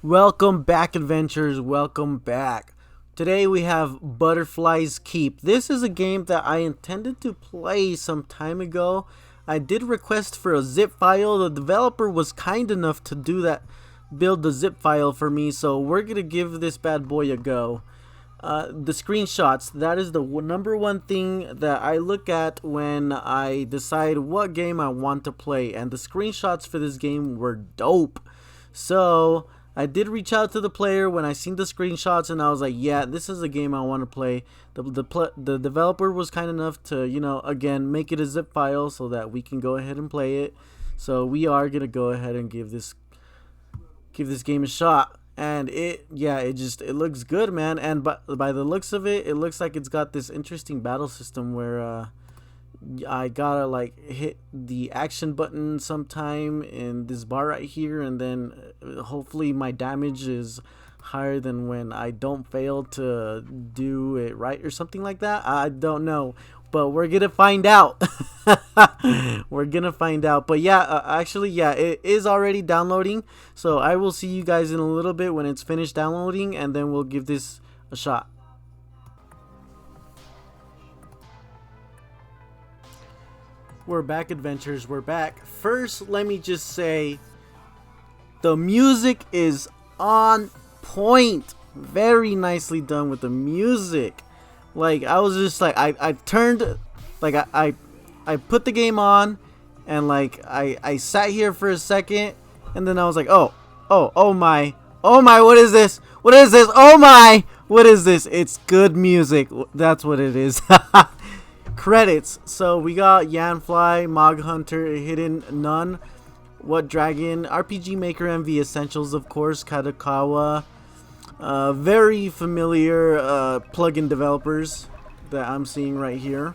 Welcome back, adventurers. Welcome back. Today we have Butterflies Keep. This is a game that I intended to play some time ago. I did request for a zip file. The developer was kind enough to do that, build the zip file for me. So we're gonna give this bad boy a go. The screenshots, that is the number one thing that I look at when I decide what game I want to play, and the screenshots for this game were dope. So I did reach out to the player when I seen the screenshots, and I was like, yeah, this is a game I want to play. The developer was kind enough to, again, make it a zip file so that we can go ahead and play it. So we are gonna go ahead and give this game a shot. And it looks good, man. And by the looks of it, it looks like it's got this interesting battle system where I gotta like hit the action button sometime in this bar right here, and then hopefully my damage is higher than when I don't fail to do it right or something like that. I don't know, but we're gonna find out. We're gonna find out. But yeah, actually, yeah, it is already downloading, so I will see you guys in a little bit when it's finished downloading, and then we'll give this a shot. We're back, adventures. We're back. First, let me just say the music is on point. Very nicely done with the music. Like, I was just like, I turned, like, I put the game on, and like, I sat here for a second, and then I was like, oh my, what is this? What is this? Oh my, what is this? It's good music. That's what it is. Credits. So we got Yanfly, Mog Hunter, Hidden Nun, What Dragon, RPG Maker MV Essentials, of course, Kadokawa. Very familiar plugin developers that I'm seeing right here.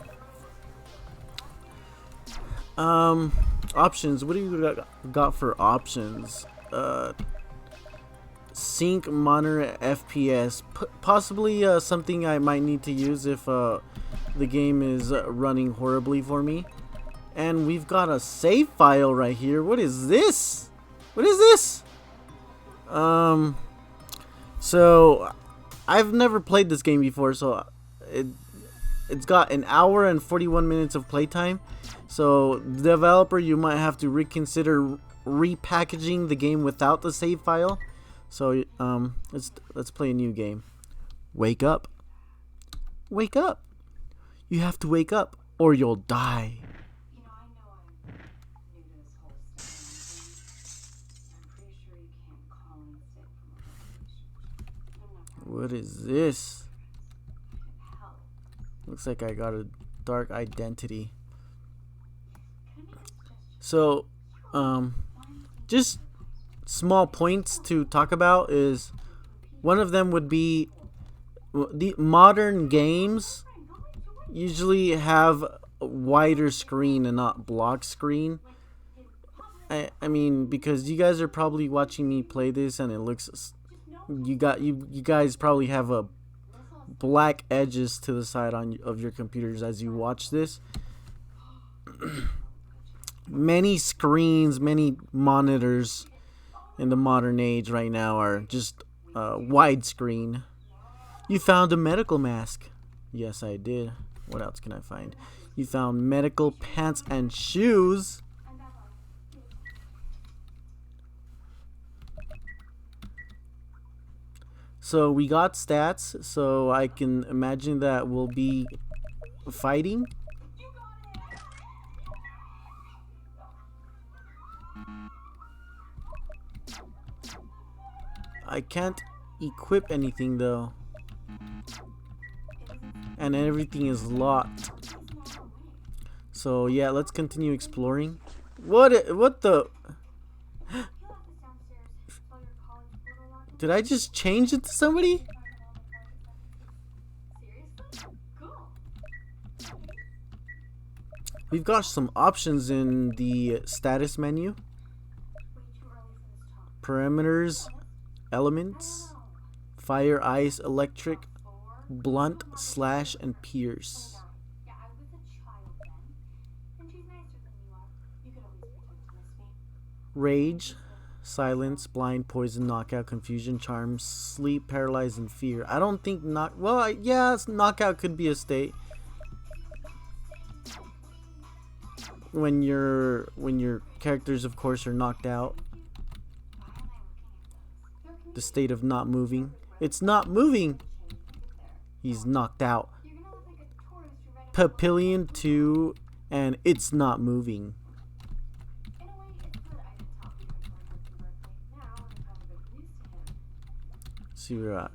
Options. What do you got for options? Sync, monitor, FPS. Possibly something I might need to use if the game is running horribly for me. And we've got a save file right here. What is this? What is this? So I've never played this game before, so it's got an hour and 41 minutes of playtime. So developer, you might have to reconsider repackaging the game without the save file. So let's play a new game. Wake up. Wake up. You have to wake up or you'll die. What is this? Looks like I got a dark identity. So, just small points to talk about is one of them would be the modern games usually have a wider screen and not block screen. I mean, because you guys are probably watching me play this, and it looks you guys probably have a black edges to the side of your computers as you watch this. Many screens, many monitors in the modern age right now are just widescreen. You found a medical mask. Yes, I did. What else can I find? You found medical pants and shoes. So we got stats, so I can imagine that we'll be fighting. I can't equip anything though, and everything is locked. So yeah, let's continue exploring. What the? Did I just change it to somebody? We've got some options in the status menu. Parameters, elements, fire, ice, electric, blunt, slash, and pierce. Rage, silence, blind, poison, knockout, confusion, charm, sleep, paralyzed, and fear. I don't think yeah, knockout could be a state. When your characters, of course, are knocked out. The state of not moving. It's not moving. He's knocked out. Papillion 2, and it's not moving. See where we're at.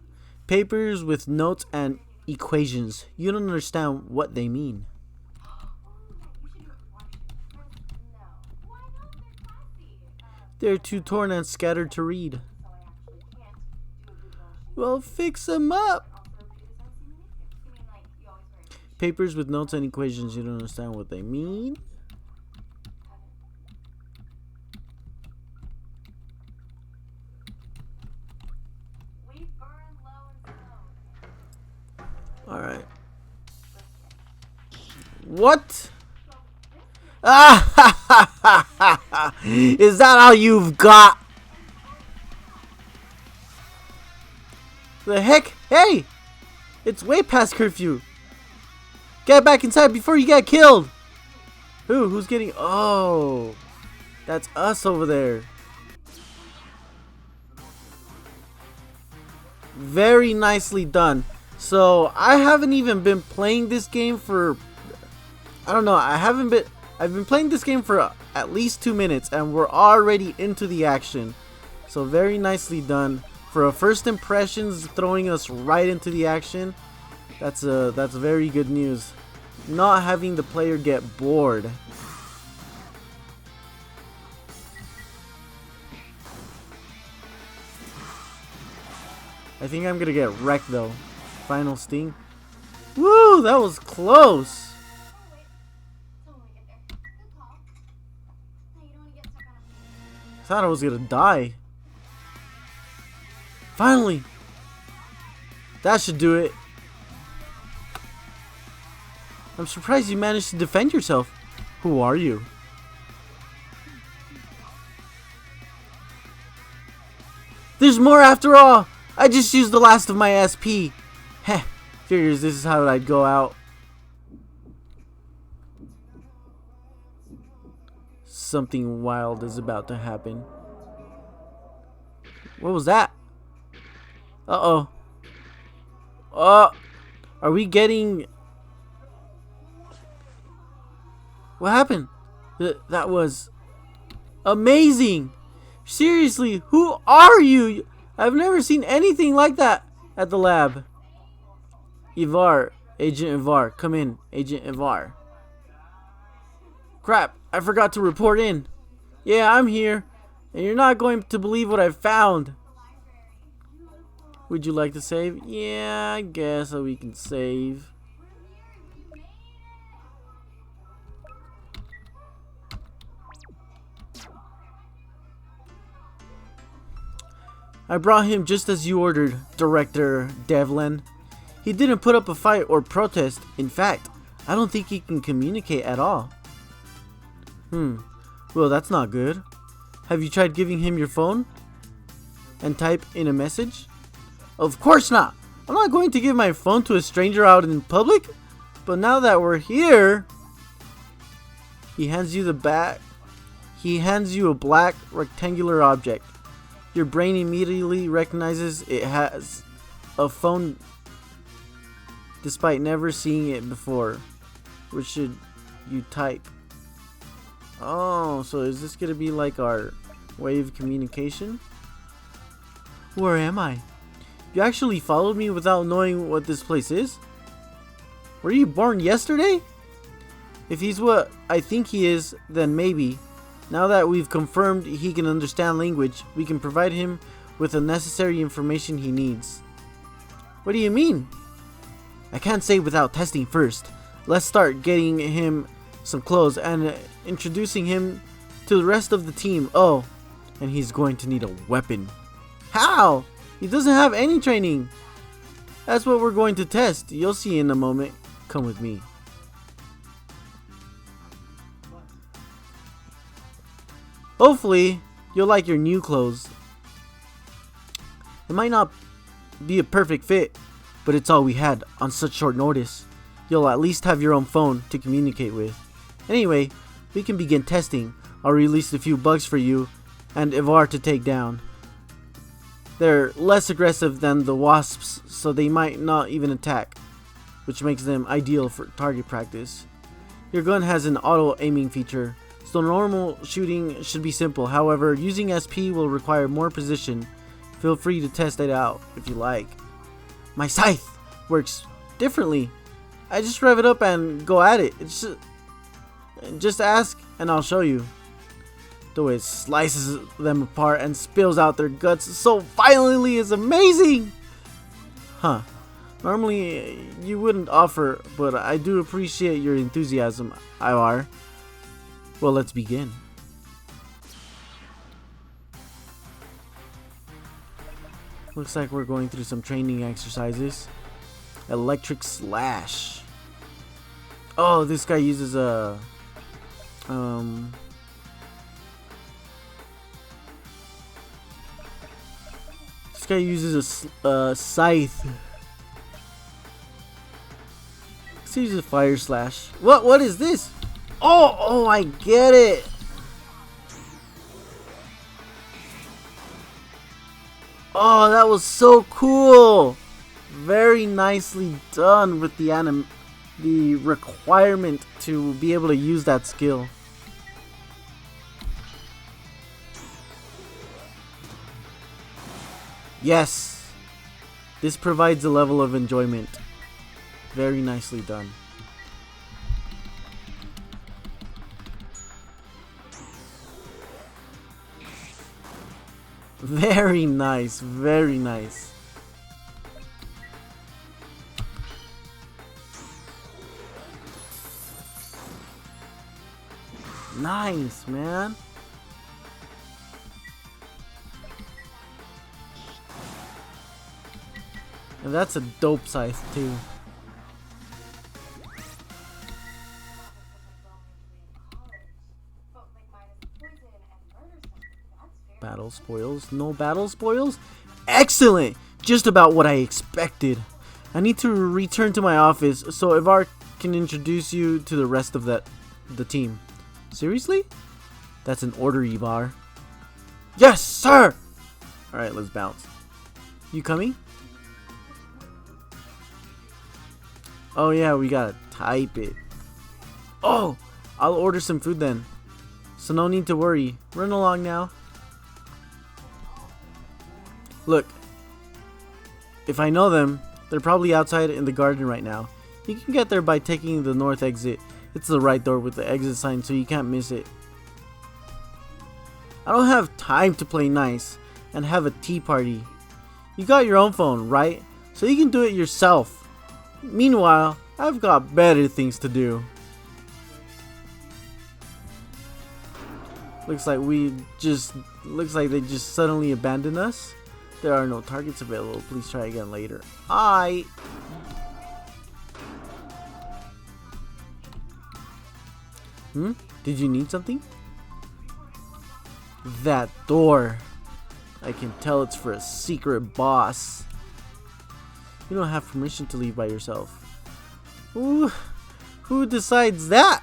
Papers with notes and equations. You don't understand what they mean. They're too torn and scattered to read. Well, fix them up. Papers with notes and equations. You don't understand what they mean. Alright. What? Ah, is that all you've got? The heck? Hey! It's way past curfew. Get back inside before you get killed. Who's getting... Oh, that's us over there. Very nicely done. So I haven't even been playing this game for... I don't know. I've been playing this game for at least 2 minutes, and we're already into the action. So very nicely done. For a first impressions, throwing us right into the action. That's very good news. Not having the player get bored. I think I'm gonna get wrecked though. Final sting. Woo, that was close. I thought I was gonna die. Finally! That should do it. I'm surprised you managed to defend yourself. Who are you? There's more after all! I just used the last of my SP. Heh, figures this is how I'd go out. Something wild is about to happen. What was that? Uh-oh. Are we getting... What happened? That was amazing. Seriously, who are you? I've never seen anything like that at the lab. Ivar, Agent Ivar, come in, Agent Ivar. Crap, I forgot to report in. Yeah, I'm here, and you're not going to believe what I found. Would you like to save? Yeah, I guess so we can save. I brought him just as you ordered, Director Devlin. He didn't put up a fight or protest. In fact, I don't think he can communicate at all. Well, that's not good. Have you tried giving him your phone and type in a message? Of course not. I'm not going to give my phone to a stranger out in public. But now that we're here, he hands you a black rectangular object. Your brain immediately recognizes it has a phone despite never seeing it before. Which should you type? Oh, so is this gonna be like our way of communication? Where am I? You actually followed me without knowing what this place is? Were you born yesterday? If he's what I think he is, then maybe. Now that we've confirmed he can understand language, we can provide him with the necessary information he needs. What do you mean? I can't say without testing first. Let's start getting him some clothes and introducing him to the rest of the team. Oh, and he's going to need a weapon. How? He doesn't have any training. That's what we're going to test. You'll see in a moment. Come with me. Hopefully, You'll like your new clothes. It might not be a perfect fit, but it's all we had on such short notice. You'll at least have your own phone to communicate with. Anyway, we can begin testing. I'll release a few bugs for you and Ivar to take down. They're less aggressive than the wasps, so they might not even attack, which makes them ideal for target practice. Your gun has an auto aiming feature, so normal shooting should be simple. However, using SP will require more precision. Feel free to test it out if you like. My scythe works differently. I just rev it up and go at it. Just ask and I'll show you. The way it slices them apart and spills out their guts so violently is amazing. Huh. Normally you wouldn't offer, but I do appreciate your enthusiasm, Ivar. Well, let's begin. Looks like we're going through some training exercises. Electric slash. Oh, this guy uses a this guy uses a scythe. Let's use a fire slash. What is this? Oh, I get it. Oh, that was so cool. Very nicely done with the requirement to be able to use that skill. Yes, this provides a level of enjoyment. Very nicely done. Very nice, very nice. Nice, man. And that's a dope scythe too. Battle spoils. No battle spoils? Excellent! Just about what I expected. I need to return to my office so Ivar can introduce you to the rest of the team. Seriously? That's an order, Ivar. Yes, sir! Alright, let's bounce. You coming? Oh yeah, we gotta type it. Oh! I'll order some food then. So no need to worry. Run along now. Look, if I know them, they're probably outside in the garden right now. You can get there by taking the north exit. It's the right door with the exit sign, so you can't miss it. I don't have time to play nice and have a tea party. You got your own phone, right? So you can do it yourself. Meanwhile, I've got better things to do. Looks like they just suddenly abandoned us. There are no targets available. Please try again later. Did you need something? That door. I can tell it's for a secret boss. You don't have permission to leave by yourself. Ooh, who decides that?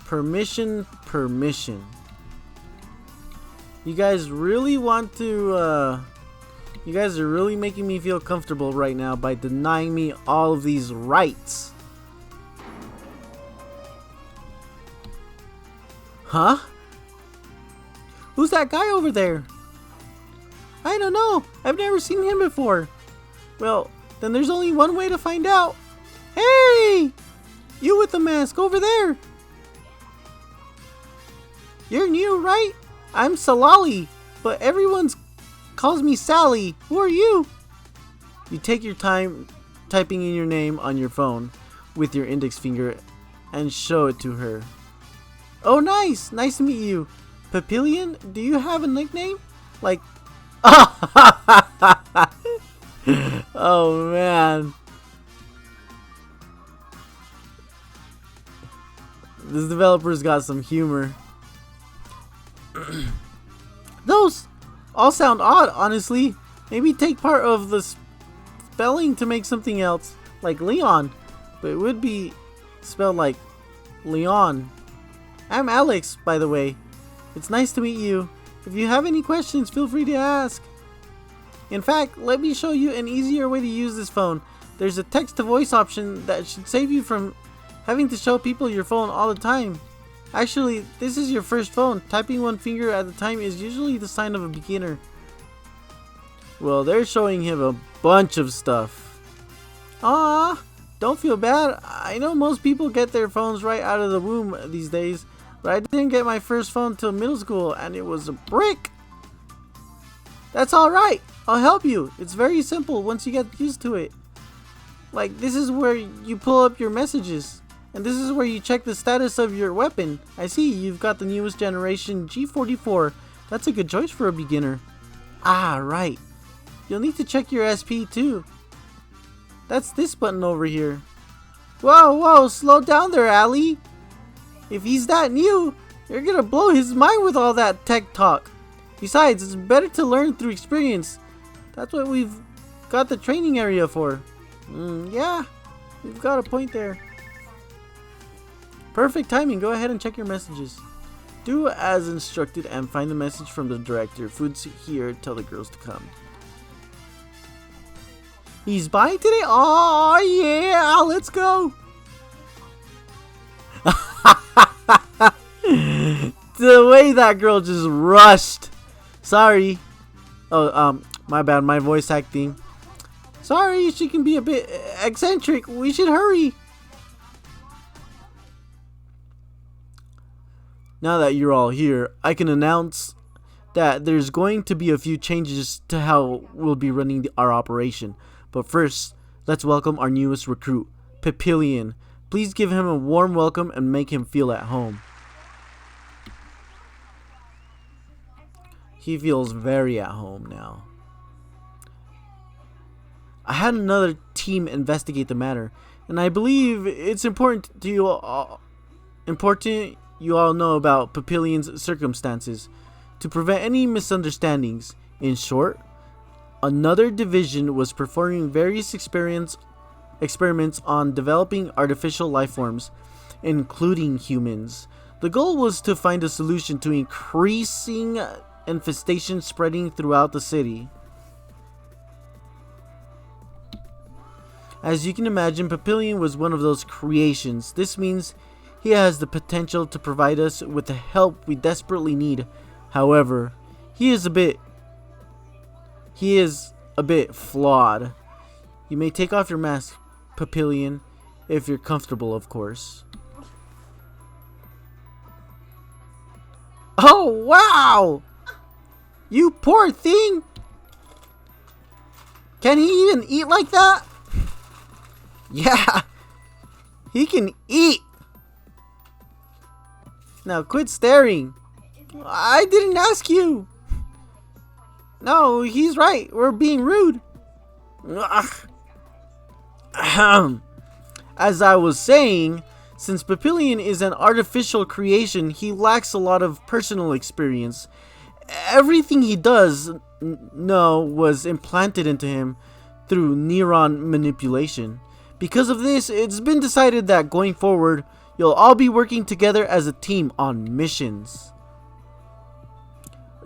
Permission. You guys really want to, you guys are really making me feel comfortable right now by denying me all of these rights. Huh? Who's that guy over there? I don't know. I've never seen him before. Well, then there's only one way to find out. Hey! You with the mask over there. You're new, right? I'm Salali, but everyone calls me Sally. Who are you? You take your time typing in your name on your phone with your index finger and show it to her. Oh, nice. Nice to meet you. Papillion, do you have a nickname? Like... Oh, man. This developer's got some humor. Those all sound odd, honestly. Maybe take part of the spelling to make something else, like Leon, but it would be spelled like Leon. I'm Alex, by the way. It's nice to meet you. If you have any questions, feel free to ask. In fact, let me show you an easier way to use this phone. There's a text-to-voice option that should save you from having to show people your phone all the time. Actually, this is your first phone. Typing one finger at a time is usually the sign of a beginner. Well, they're showing him a bunch of stuff. Ah, don't feel bad. I know most people get their phones right out of the womb these days, but I didn't get my first phone till middle school, and it was a brick. That's alright. I'll help you. It's very simple once you get used to it. Like, this is where you pull up your messages. And this is where you check the status of your weapon. I see you've got the newest generation G44. That's a good choice for a beginner. Ah, right. You'll need to check your SP too. That's this button over here. Whoa, slow down there, Ali. If he's that new, you're gonna blow his mind with all that tech talk. Besides, it's better to learn through experience. That's what we've got the training area for. Yeah, you've got a point there. Perfect timing. Go ahead and check your messages. Do as instructed and find the message from the director. Food's here. Tell the girls to come. He's buying today? Oh, yeah. Let's go. The way that girl just rushed. Sorry. Oh, my bad. My voice acting. Sorry, she can be a bit eccentric. We should hurry. Now that you're all here, I can announce that there's going to be a few changes to how we'll be running our operation. But first, let's welcome our newest recruit, Papillion. Please give him a warm welcome and make him feel at home. He feels very at home now. I had another team investigate the matter, and I believe it's important you all know about Papillion's circumstances to prevent any misunderstandings. In short, another division was performing various experiments on developing artificial life forms, including humans. The goal was to find a solution to increasing infestation spreading throughout the city. As you can imagine, Papillion was one of those creations. This means he has the potential to provide us with the help we desperately need. However, he is a bit flawed. You may take off your mask, Papillion, if you're comfortable, of course. Oh, wow! You poor thing! Can he even eat like that? Yeah, he can eat. Now quit staring. I didn't ask you. No, he's right. We're being rude. As I was saying, since Papillion is an artificial creation, he lacks a lot of personal experience. Everything he does know was implanted into him through neuron manipulation. Because of this, it's been decided that going forward, you'll all be working together as a team on missions.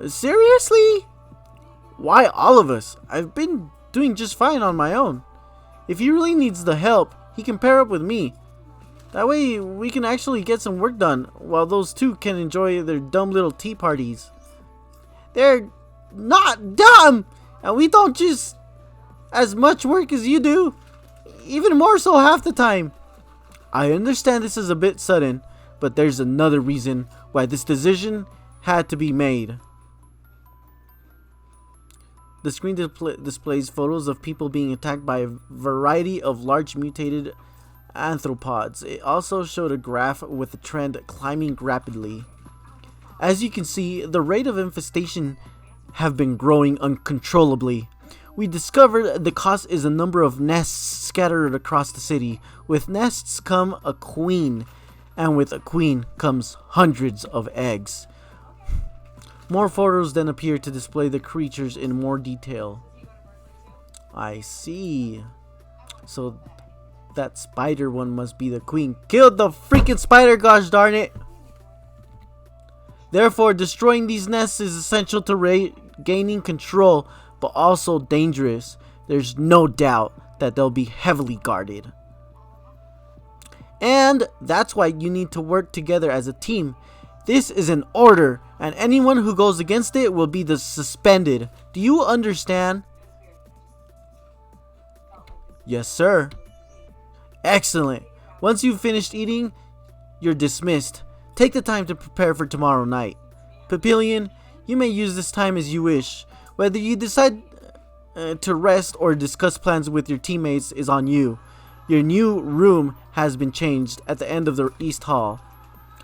Seriously? Why all of us? I've been doing just fine on my own. If he really needs the help, he can pair up with me. That way we can actually get some work done, while those two can enjoy their dumb little tea parties. They're not dumb, and we don't just as much work as you do. Even more so half the time. I understand this is a bit sudden, but there's another reason why this decision had to be made. The screen displays photos of people being attacked by a variety of large mutated arthropods. It also showed a graph with the trend climbing rapidly. As you can see, the rate of infestation have been growing uncontrollably. We discovered the cause is a number of nests scattered across the city. With nests come a queen, And with a queen comes hundreds of eggs. More photos then appear to display the creatures in more detail. I see. So that spider one must be the queen. Killed the freaking spider, gosh darn it. Therefore, destroying these nests is essential to gaining control, but also dangerous. There's no doubt that they'll be heavily guarded. And that's why you need to work together as a team. This is an order, and anyone who goes against it will be suspended. Do you understand? Yes, sir. Excellent. Once you've finished eating, you're dismissed. Take the time to prepare for tomorrow night. Papillion, you may use this time as you wish. Whether you decide to rest or discuss plans with your teammates is on you. Your new room has been changed at the end of the East Hall.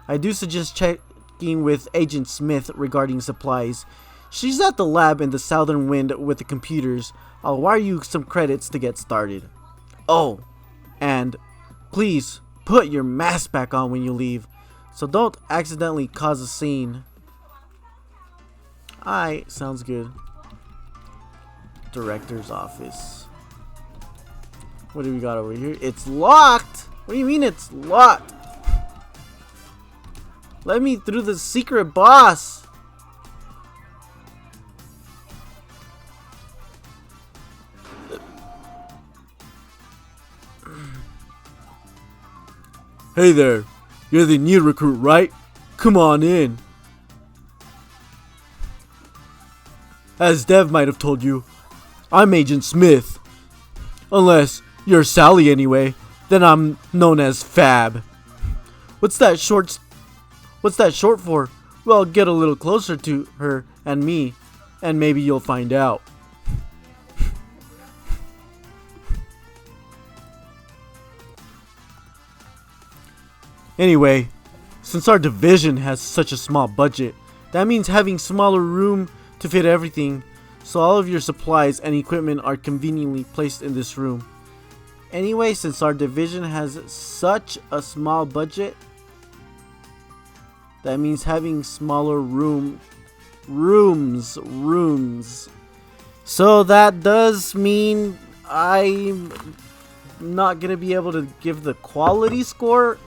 I do suggest checking with Agent Smith regarding supplies. She's at the lab in the southern wing with the computers. I'll wire you some credits to get started. Oh, and please put your mask back on when you leave, so don't accidentally cause a scene. Alright, sounds good. Director's office. What do we got over here? It's locked! What do you mean it's locked? Let me through the secret boss! Hey there, you're the new recruit, right? Come on in. As Dev might have told you, I'm Agent Smith. Unless you're Sally anyway, then I'm known as Fab. What's that short for? Well, get a little closer to her and me, and maybe you'll find out. Anyway, since our division has such a small budget, that means having smaller room to fit everything, so all of your supplies and equipment are conveniently placed in this room. Anyway, since our division has such a small budget, that means having smaller rooms. So that does mean I'm not gonna be able to give the quality score,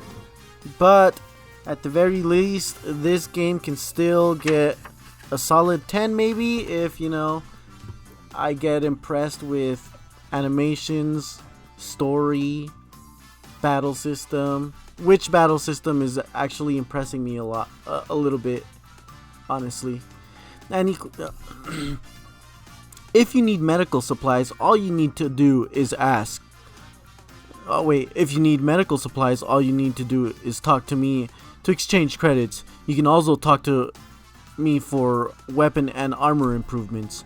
but at the very least, this game can still get a solid 10 maybe if, you know, I get impressed with animations, story, battle system. Which battle system is actually impressing me a little bit, honestly. And if you need medical supplies, all you need to do is ask. Oh wait, if you need medical supplies, all you need to do is talk to me to exchange credits. You can also talk to me for weapon and armor improvements.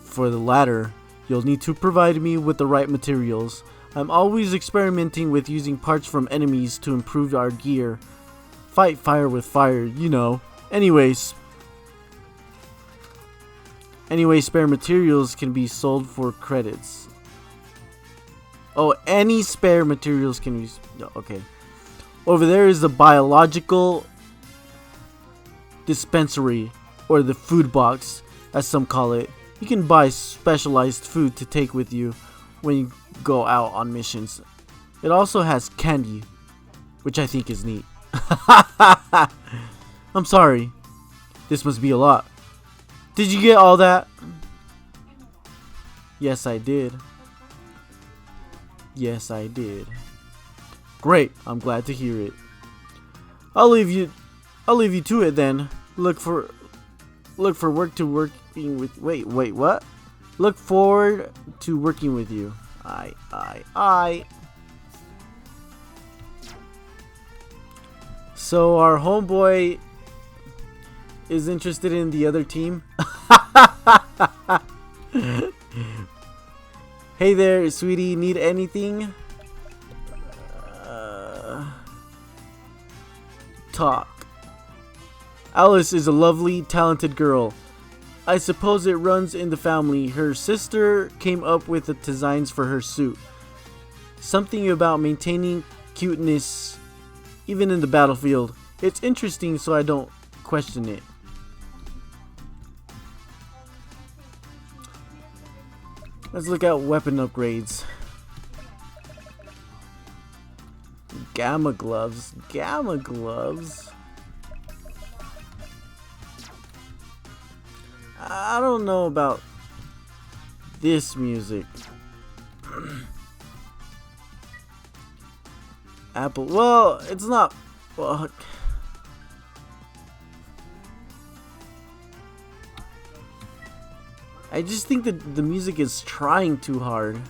For the latter, you'll need to provide me with the right materials. I'm always experimenting with using parts from enemies to improve our gear. Fight fire with fire, you know. Anyways, spare materials can be sold for credits. Oh, any spare materials can be... Okay. Over there is the biological dispensary, or the food box, as some call it. You can buy specialized food to take with you when you go out on missions. It also has candy, which I think is neat. I'm sorry. This must be a lot. Did you get all that? Yes, I did. Yes, I did. Great. I'm glad to hear it. I'll leave you to it then. Look for work to working with. Wait, what? Look forward to working with you. Aye. So our homeboy is interested in the other team. Hey there, sweetie, need anything? Talk. Alice is a lovely, talented girl. I suppose it runs in the family. Her sister came up with the designs for her suit. Something about maintaining cuteness even in the battlefield. It's interesting, so I don't question it. Let's look at weapon upgrades. Gamma gloves. Gamma gloves. I don't know about this music. Apple. Well, it's not. Well, I just think that the music is trying too hard.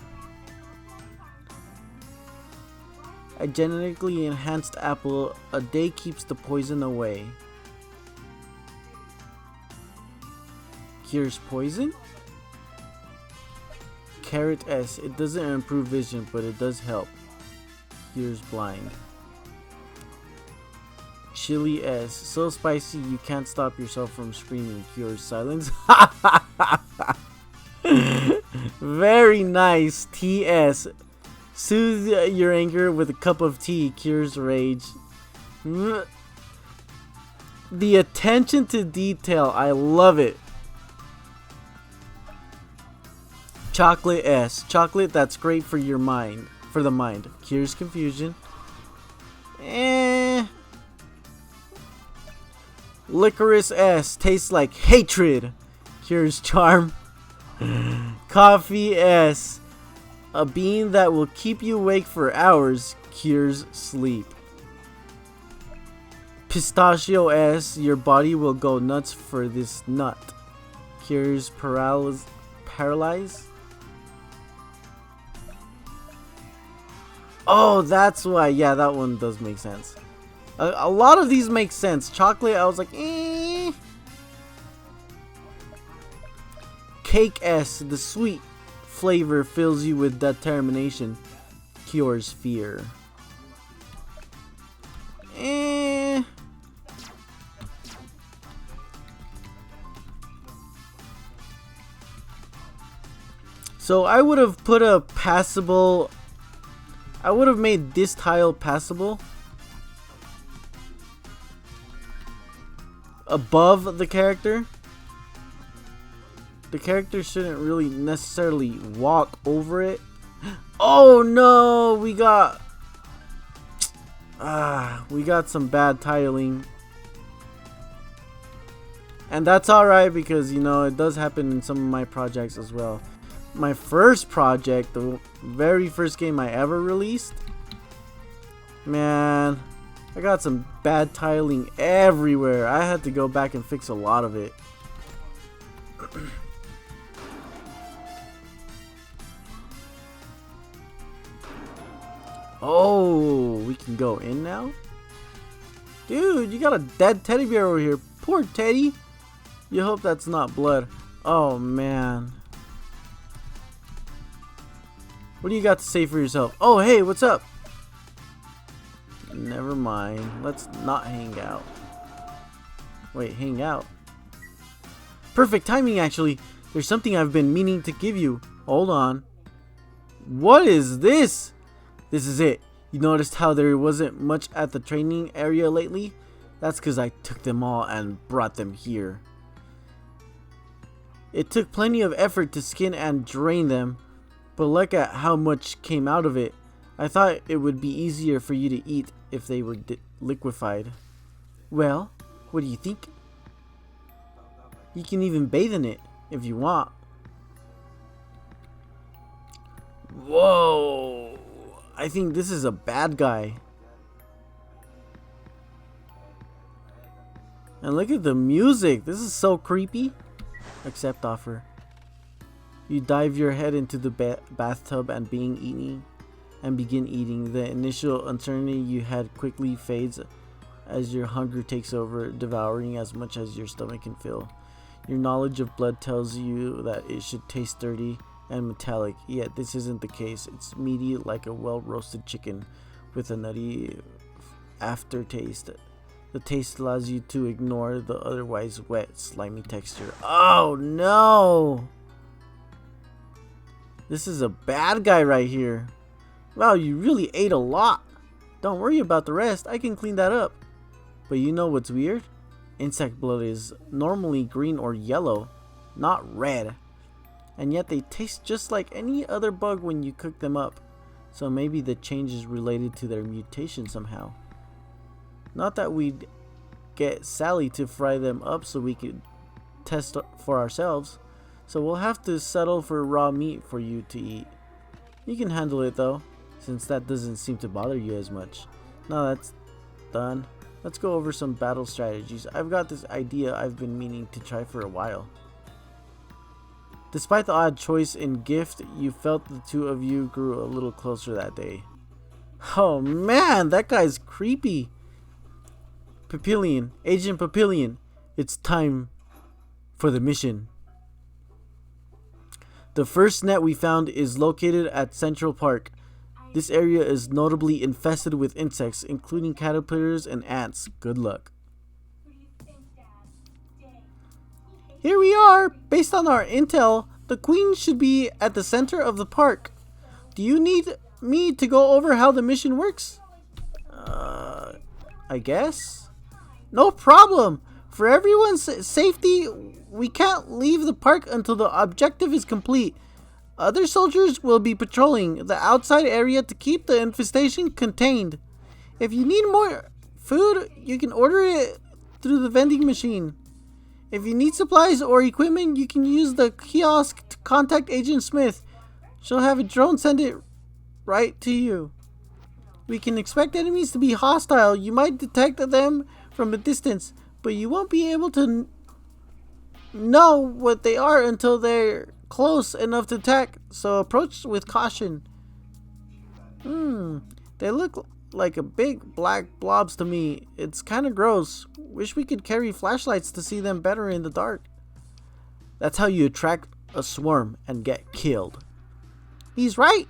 A genetically enhanced apple a day keeps the poison away. Cures poison? Carrot S. It doesn't improve vision, but it does help. Cures blind. Chili S. So spicy you can't stop yourself from screaming. Cures silence. Very nice. TS. Soothe your anger with a cup of tea. Cures rage. The attention to detail. I love it. Chocolate S. Chocolate that's great for your mind. For the mind. Cures confusion. Licorice S. Tastes like hatred. Cures charm. Coffee S. A bean that will keep you awake for hours. Cures sleep. Pistachio S. Your body will go nuts for this nut. Cures paralyze. Oh, that's why. Yeah, that one does make sense. A lot of these make sense. Chocolate, I was like, eh. Cake S. The sweet flavor fills you with determination. Cures fear. So I would have put a passable. I would have made this tile passable above the character. The character shouldn't really necessarily walk over it. Oh no, we got some bad tiling. And that's alright because, you know, it does happen in some of my projects as well. My first project, the very first game I ever released, man, I got some bad tiling everywhere. I had to go back and fix a lot of it. Oh, we can go in now? Dude, you got a dead teddy bear over here. Poor Teddy. You hope that's not blood. Oh, man. What do you got to say for yourself? Oh, hey, what's up? Never mind. Let's not hang out. Wait, hang out? Perfect timing, actually. There's something I've been meaning to give you. Hold on. What is this? This is it. You noticed how there wasn't much at the training area lately? That's because I took them all and brought them here. It took plenty of effort to skin and drain them, but look at how much came out of it. I thought it would be easier for you to eat if they were liquefied. Well, what do you think? You can even bathe in it if you want. Whoa! I think this is a bad guy. And look at the music. This is so creepy. Accept offer. You dive your head into the bathtub and begin eating. The initial uncertainty you had quickly fades as your hunger takes over, devouring as much as your stomach can fill. Your knowledge of blood tells you that it should taste dirty and metallic, yet this isn't the case. It's meaty like a well-roasted chicken with a nutty aftertaste. The taste allows you to ignore the otherwise wet, slimy texture. Oh no! This is a bad guy right here. Wow, you really ate a lot. Don't worry about the rest, I can clean that up. But you know what's weird? Insect blood is normally green or yellow, not red. And yet they taste just like any other bug when you cook them up. So maybe the change is related to their mutation somehow. Not that we'd get Sally to fry them up so we could test for ourselves. So we'll have to settle for raw meat for you to eat. You can handle it though, since that doesn't seem to bother you as much. Now that's done. Let's go over some battle strategies. I've got this idea I've been meaning to try for a while. Despite the odd choice in gift, you felt the two of you grew a little closer that day. Oh man, that guy's creepy. Papillion, Agent Papillion, it's time for the mission. The first net we found is located at Central Park. This area is notably infested with insects, including caterpillars and ants. Good luck. Here we are! Based on our intel, the queen should be at the center of the park. Do you need me to go over how the mission works? I guess? No problem! For everyone's safety, we can't leave the park until the objective is complete. Other soldiers will be patrolling the outside area to keep the infestation contained. If you need more food, you can order it through the vending machine. If you need supplies or equipment, you can use the kiosk to contact Agent Smith. She'll have a drone send it right to you. We can expect enemies to be hostile. You might detect them from a distance, but you won't be able to know what they are until they're close enough to attack, so approach with caution. They look like a big black blobs to me. It's kind of gross. Wish we could carry flashlights to see them better in the dark. That's how you attract a swarm and get killed. He's right.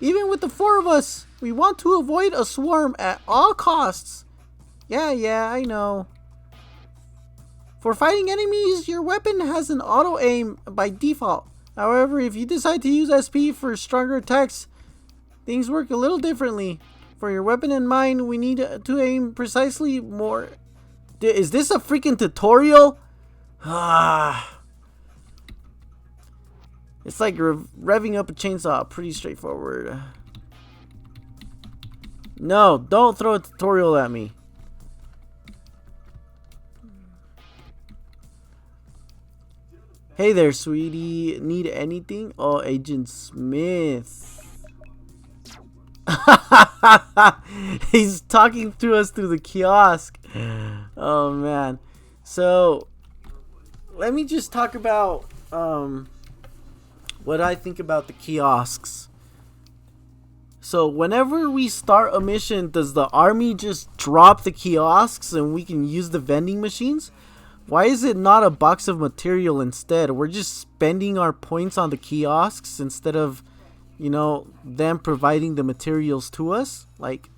Even with the 4 of us, we want to avoid a swarm at all costs. Yeah, I know. For fighting enemies, your weapon has an auto aim by default. However, if you decide to use SP for stronger attacks, things work a little differently. For your weapon and mine, we need to aim precisely more. Is this a freaking tutorial? It's like revving up a chainsaw. Pretty straightforward. No, don't throw a tutorial at me. Hey there, sweetie. Need anything? Oh, Agent Smith. He's talking to us through the kiosk. Oh, man. So, let me just talk about what I think about the kiosks. So, whenever we start a mission, does the army just drop the kiosks and we can use the vending machines? Why is it not a box of material instead? We're just spending our points on the kiosks instead of, you know, them providing the materials to us. Like,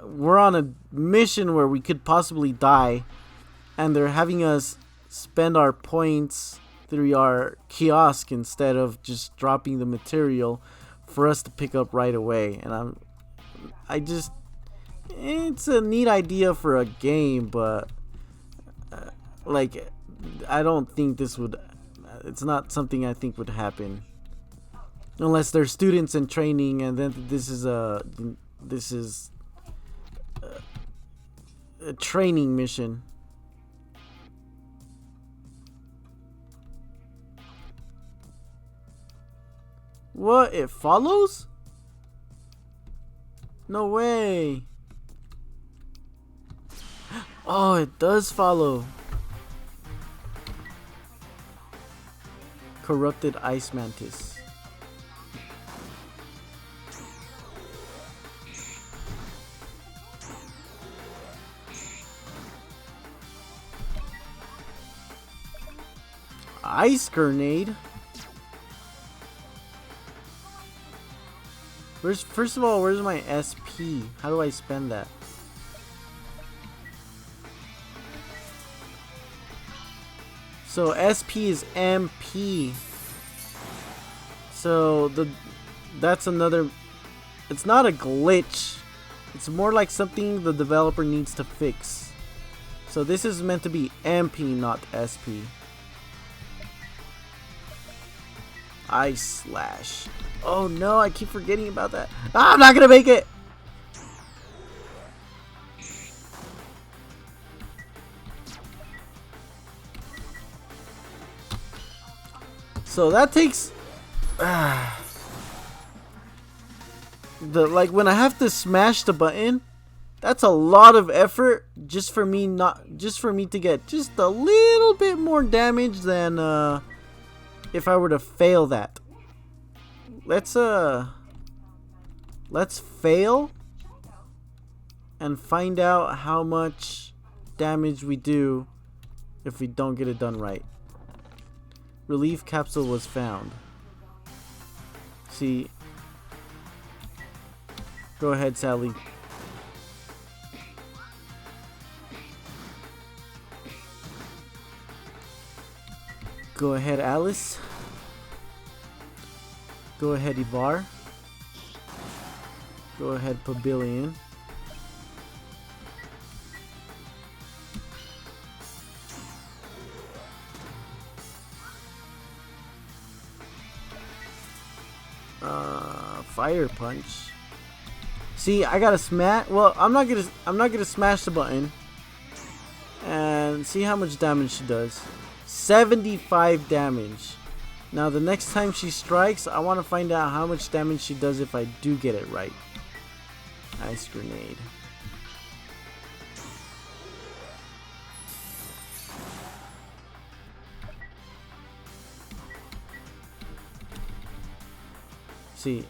we're on a mission where we could possibly die, and they're having us spend our points through our kiosk instead of just dropping the material for us to pick up right away. And it's a neat idea for a game, but like, I don't think this would. It's not something I think would happen unless they're students in training, and then this is a training mission. What? It follows? No way. Oh, it does follow. Corrupted ice mantis. Ice grenade. First of all, where's my SP? How do I spend that? So SP is MP. So that's another. It's not a glitch. It's more like something the developer needs to fix. So this is meant to be MP, not SP. Ice Slash. Oh no, I keep forgetting about that. Ah, I'm not gonna make it! So that takes... like when I have to smash the button, that's a lot of effort just for me to get just a little bit more damage than if I were to fail that. Let's fail and find out how much damage we do if we don't get it done right. Relief capsule was found. See. Go ahead, Sally. Go ahead, Alice. Go ahead, Ivar. Go ahead, Pavilion. Fire punch. See, I gotta smash. Well, I'm not gonna smash the button. And see how much damage she does. 75 damage. Now the next time she strikes, I want to find out how much damage she does if I do get it right. Ice grenade. See.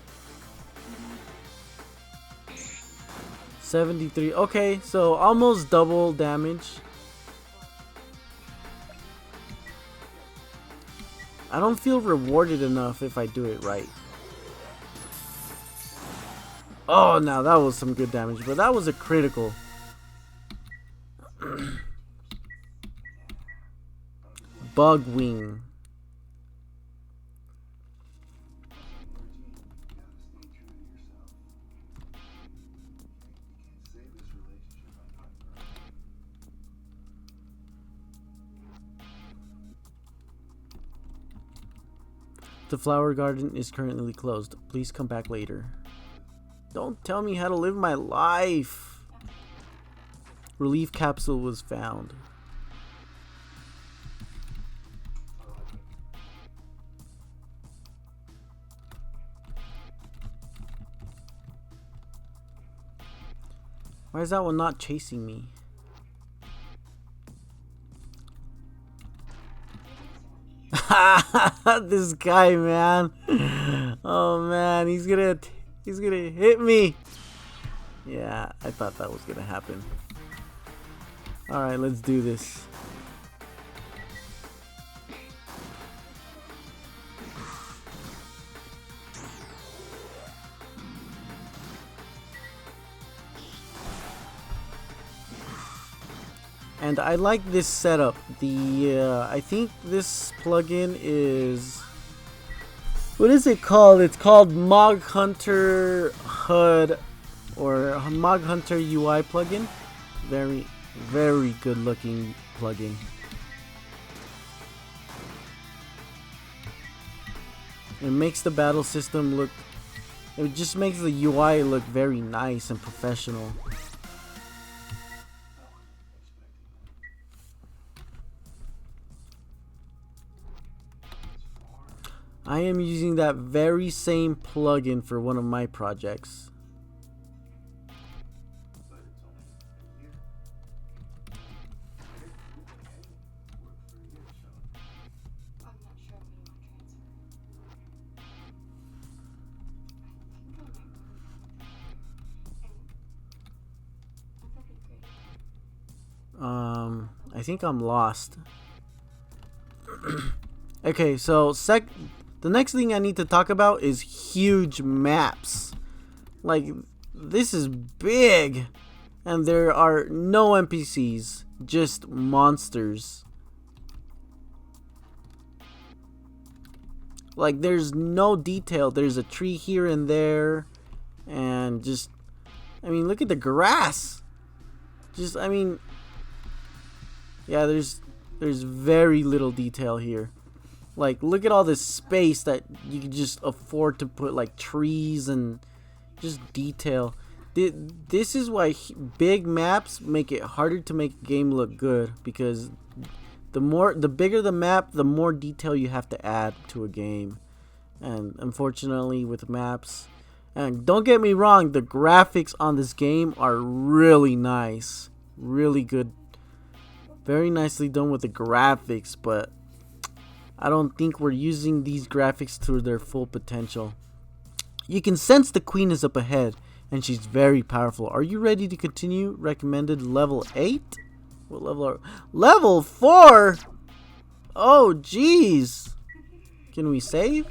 73. Okay, so almost double damage. I don't feel rewarded enough if I do it right. Oh, now that was some good damage, but that was a critical. Bug wing. The flower garden is currently closed. Please come back later. Don't tell me how to live my life. Relief capsule was found. Why is that one not chasing me? This guy, man. Oh man, he's gonna hit me. Yeah, I thought that was gonna happen. All right, let's do this. And I like this setup. I think this plugin is... What is it called? It's called Mog Hunter HUD or Mog Hunter UI plugin. Very, very good looking plugin. It makes the battle system look... It just makes the UI look very nice and professional. I am using that very same plugin for one of my projects. I think I'm lost. Okay, so the next thing I need to talk about is huge maps. Like, this is big. And there are no NPCs, just monsters. Like, there's no detail. There's a tree here and there. And just I mean, look at the grass. Just, I mean, yeah, there's very little detail here. Like, look at all this space that you can just afford to put like trees and just detail. This is why big maps make it harder to make a game look good, because the bigger the map, the more detail you have to add to a game. And unfortunately with maps, and don't get me wrong, the graphics on this game are really nice, really good, very nicely done with the graphics, but I don't think we're using these graphics to their full potential. You can sense the queen is up ahead, and she's very powerful. Are you ready to continue? Recommended level 8? What level are... Level 4? Oh, jeez. Can we save?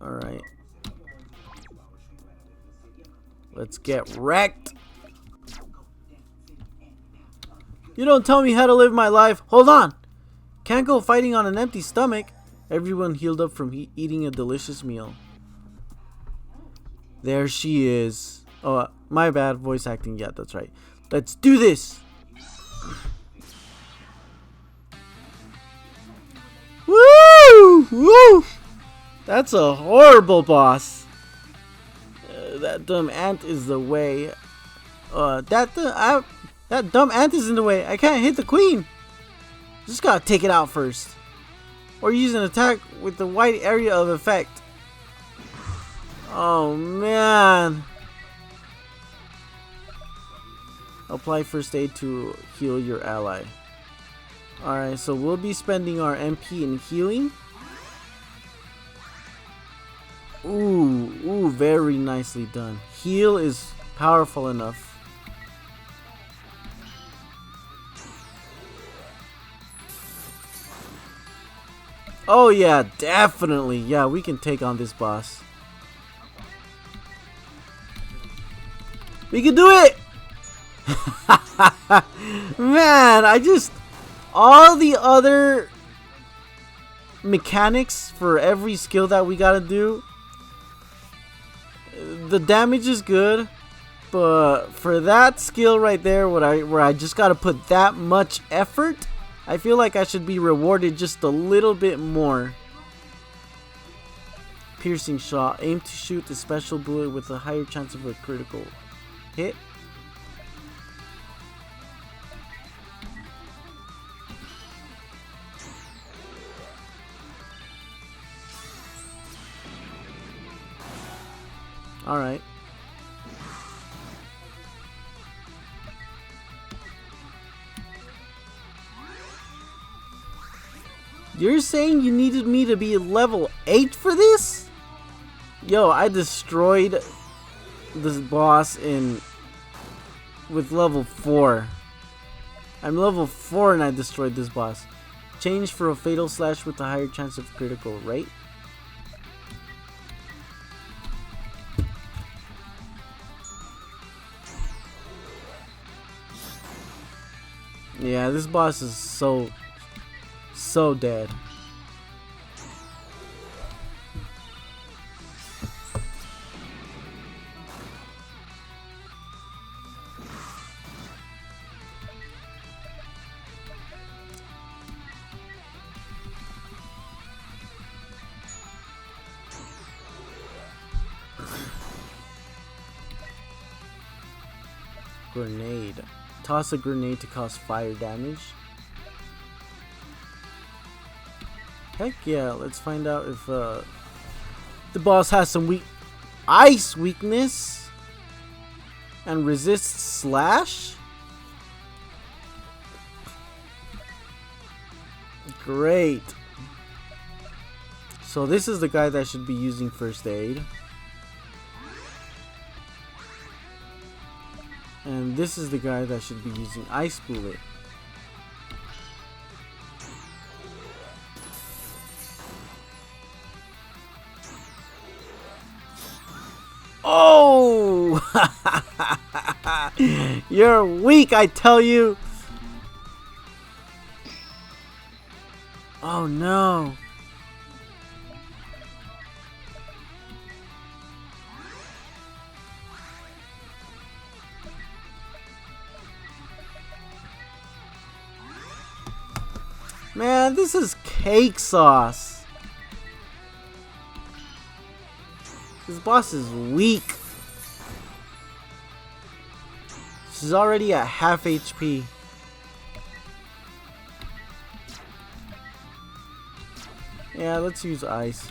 Alright. Let's get wrecked. You don't tell me how to live my life. Hold on. Can't go fighting on an empty stomach. Everyone healed up from eating a delicious meal. There she is. Oh, my bad. Voice acting. Yeah, that's right. Let's do this. Woo! Woo! That's a horrible boss. That dumb ant is the way. That dumb ant is in the way. I can't hit the queen. Just gotta take it out first. Or use an attack with the wide area of effect. Oh man. Apply first aid to heal your ally. Alright, so we'll be spending our MP in healing. Ooh, very nicely done. Heal is powerful enough. Oh yeah, definitely. Yeah, we can take on this boss. We can do it! Man, all the other mechanics for every skill that we gotta do, the damage is good, but for that skill right there, where I just gotta put that much effort, I feel like I should be rewarded just a little bit more. Piercing shot. Aim to shoot the special bullet with a higher chance of a critical hit. Alright. You're saying you needed me to be level 8 for this? Yo, I destroyed this boss with level 4. I'm level 4 and I destroyed this boss. Change for a fatal slash with a higher chance of critical, right? Yeah, this boss is so dead. Grenade. Toss a grenade to cause fire damage. Heck yeah, let's find out if the boss has some ice weakness and resists slash. Great. So this is the guy that should be using first aid. And this is the guy that should be using ice bullet. Oh! You're weak, I tell you. Oh no. Man, this is cake sauce. This boss is weak. She's already at half HP. Yeah, let's use ice.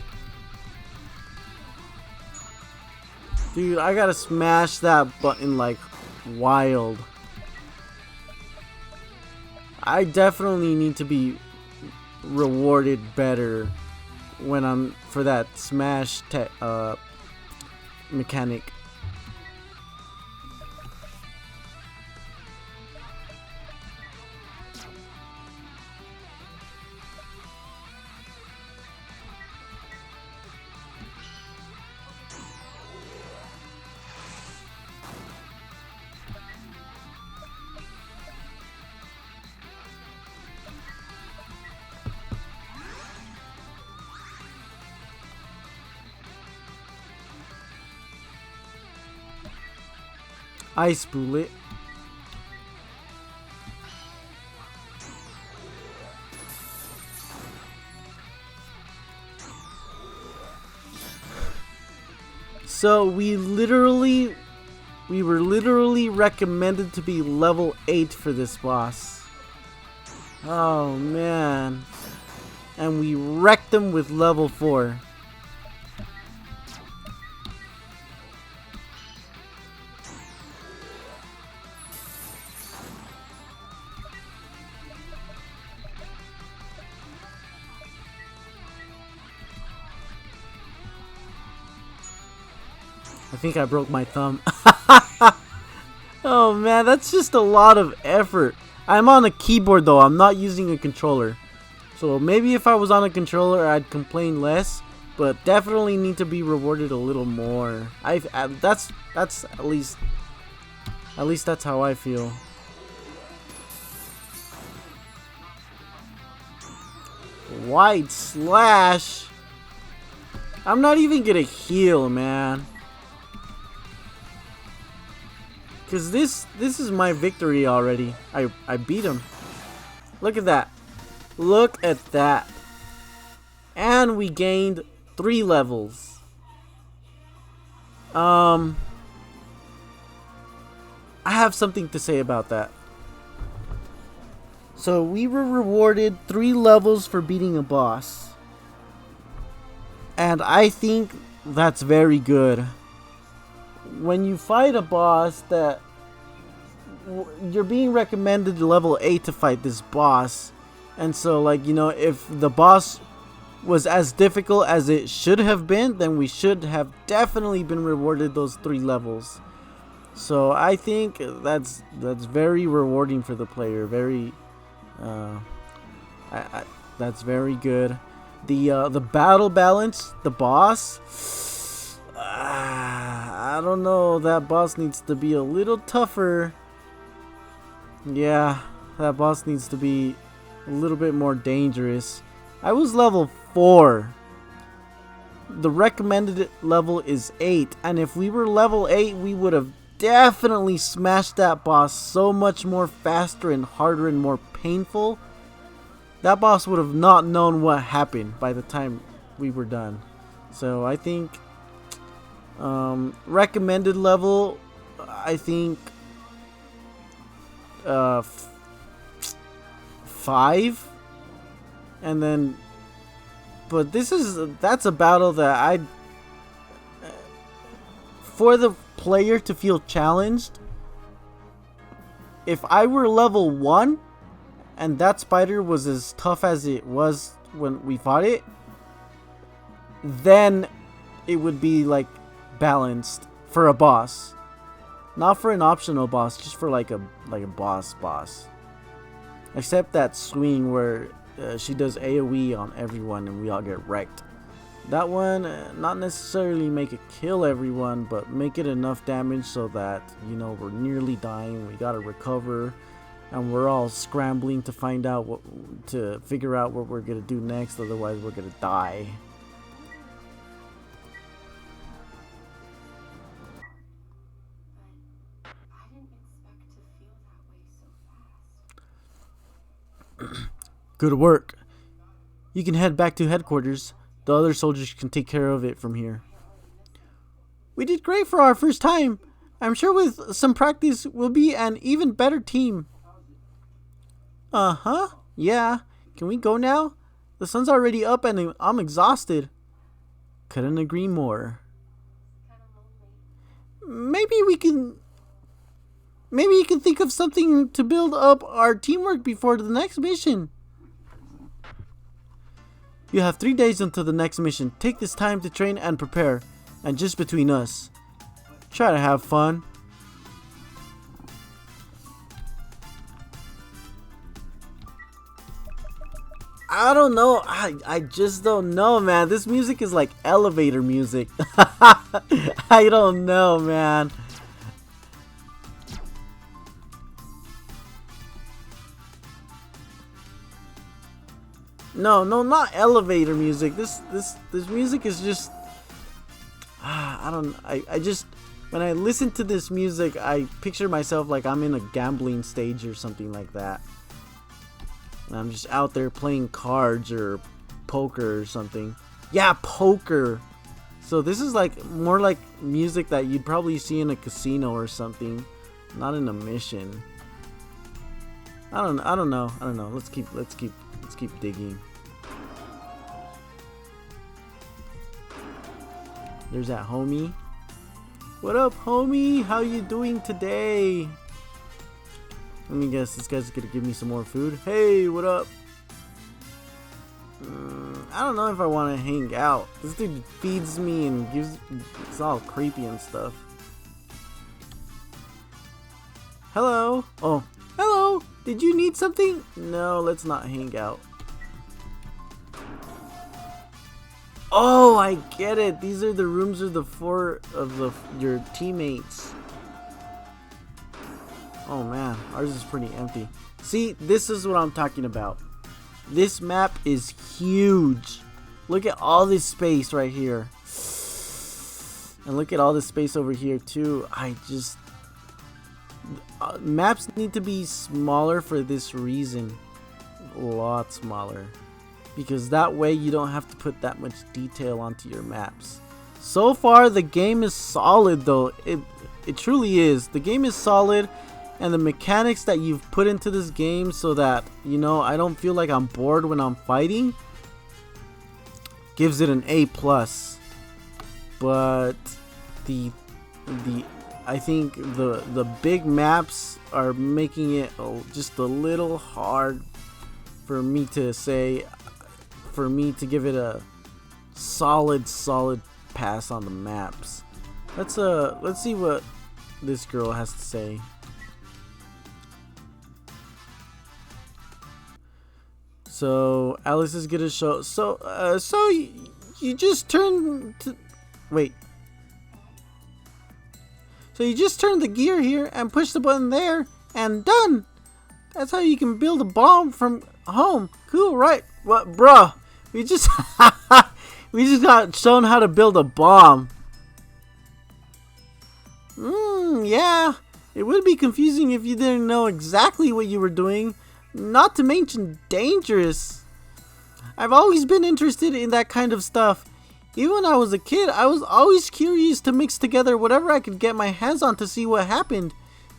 Dude, I gotta smash that button like wild. I definitely need to be rewarded better when I'm for that smash mechanic. Ice bullet. So we were literally recommended to be level 8 for this boss. Oh man. And we wrecked them with level 4. I think I broke my thumb. Oh man, that's just a lot of effort. I'm on a keyboard though, I'm not using a controller. So maybe if I was on a controller I'd complain less, but definitely need to be rewarded a little more. That's at least that's how I feel. Wide slash. I'm not even gonna heal, man. Cause this is my victory already. I beat him. Look at that. Look at that. And we gained 3 levels. I have something to say about that. So we were rewarded 3 levels for beating a boss. And I think that's very good. When you fight a boss that you're being recommended to level 8 to fight this boss, and so like, you know, if the boss was as difficult as it should have been, then we should have definitely been rewarded those 3 levels. So I think that's very rewarding for the player. Very that's very good. The battle balance, the boss, I don't know, that boss needs to be a little tougher. Yeah, that boss needs to be a little bit more dangerous. I was level 4. The recommended level is 8, and if we were level 8 we would have definitely smashed that boss so much more faster and harder and more painful. That boss would have not known what happened by the time we were done. So I think recommended level, I think 5, and then, but that's a battle that for the player to feel challenged. If I were level 1 and that spider was as tough as it was when we fought it, then it would be like balanced for a boss, not for an optional boss, just for like a boss. Except that swing where she does AoE on everyone and we all get wrecked. That one, not necessarily make it kill everyone, but make it enough damage so that, you know, we're nearly dying, we gotta recover, and we're all scrambling to figure out what we're gonna do next, otherwise we're gonna die. Good work. You can head back to headquarters. The other soldiers can take care of it from here. We did great for our first time. I'm sure with some practice we'll be an even better team. Uh-huh. Yeah. Can we go now? The sun's already up and I'm exhausted. Couldn't agree more. Maybe you can think of something to build up our teamwork before the next mission. You have 3 days until the next mission. Take this time to train and prepare. And just between us, try to have fun. I don't know. I just don't know, man. This music is like elevator music. I don't know, man. No, not elevator music. This music is just I just when I listen to this music, I picture myself like I'm in a gambling stage or something like that. And I'm just out there playing cards or poker or something. Yeah, poker. So this is like more like music that you'd probably see in a casino or something, not in a mission. I don't know. Let's keep digging. There's that homie. What up, homie? How you doing today? Let me guess, this guy's gonna give me some more food. Hey, what up? I don't know if I want to hang out. This dude feeds me and it's all creepy and stuff. Hello? Oh, hello! Did you need something? No, let's not hang out. Oh, I get it. These are the rooms of the four of your teammates. Oh man, ours is pretty empty. See, this is what I'm talking about. This map is huge. Look at all this space right here. And look at all this space over here too. Maps need to be smaller for this reason. A lot smaller. Because that way you don't have to put that much detail onto your maps. So far the game is solid though. It truly is. The game is solid, and the mechanics that you've put into this game so that, you know, I don't feel like I'm bored when I'm fighting, gives it an A+. But I think the big maps are making it just a little hard for me to say, for me to give it a solid pass on the maps. Let's see what this girl has to say. So Alice is gonna show. So you just turned to wait. So you just turn the gear here and push the button there, and done. That's how you can build a bomb from home. Cool, right? What, bruh? We just we just got shown how to build a bomb. Yeah. It would be confusing if you didn't know exactly what you were doing. Not to mention dangerous. I've always been interested in that kind of stuff. Even when I was a kid, I was always curious to mix together whatever I could get my hands on to see what happened.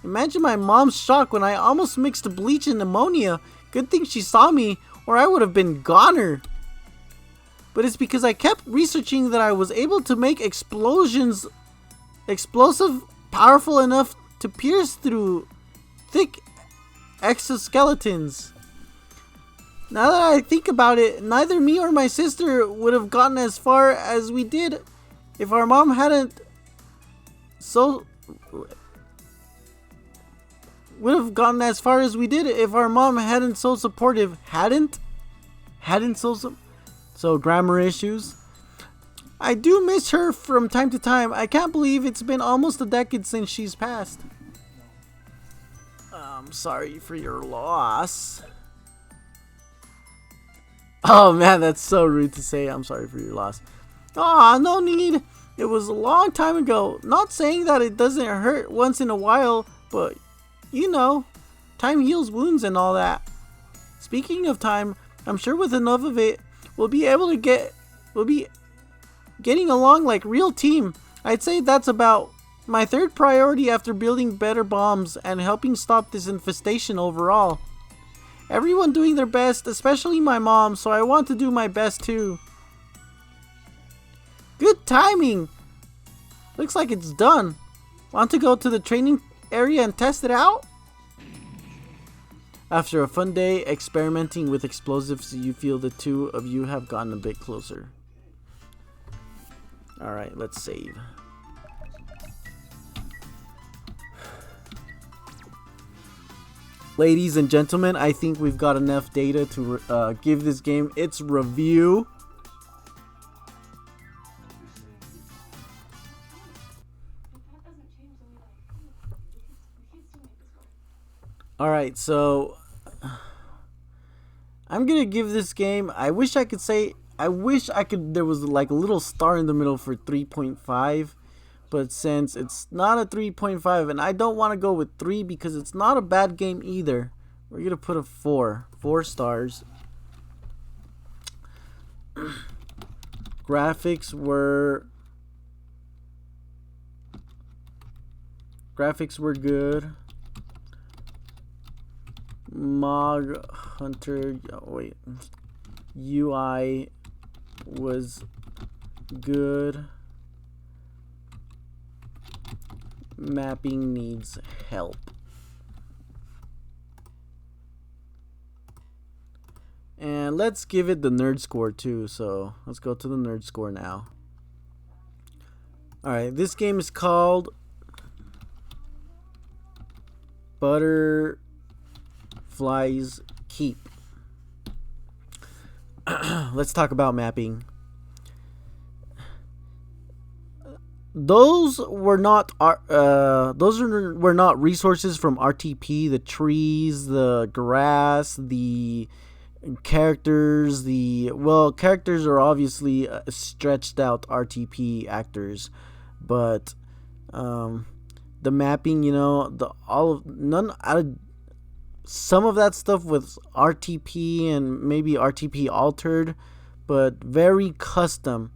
Imagine my mom's shock when I almost mixed bleach and ammonia. Good thing she saw me, or I would have been goner. But it's because I kept researching that I was able to make explosive, powerful enough to pierce through thick exoskeletons. Now that I think about it, neither me or my sister would have gotten as far as we did if our mom hadn't so supportive. So grammar issues. I do miss her from time to time. I can't believe it's been almost a decade since she's passed. I'm sorry for your loss. Oh man, that's so rude to say. I'm sorry for your loss. Aw, no need. It was a long time ago. Not saying that it doesn't hurt once in a while, but you know, time heals wounds and all that. Speaking of time, I'm sure with enough of it, we'll be getting along like real team. I'd say that's about my third priority after building better bombs and helping stop this infestation overall. Everyone doing their best, especially my mom, so I want to do my best too. Good timing! Looks like it's done. Want to go to the training area and test it out? After a fun day experimenting with explosives, you feel the two of you have gotten a bit closer. Alright, let's save. Ladies and gentlemen, I think we've got enough data to give this game its review. Alright, so I'm gonna give this game, there was like a little star in the middle for 3.5, but since it's not a 3.5 and I don't want to go with 3 because it's not a bad game either, we're gonna put a 4 stars. Graphics were good. Mog Hunter, UI was good. Mapping needs help. And let's give it the nerd score too, so let's go to the nerd score now. Alright, this game is called Butterflies Keep. Let's talk about mapping. Those were not resources from RTP. The trees, the grass, the characters. Characters are obviously stretched out RTP actors, but the mapping, some of that stuff was RTP and maybe RTP altered, but very custom.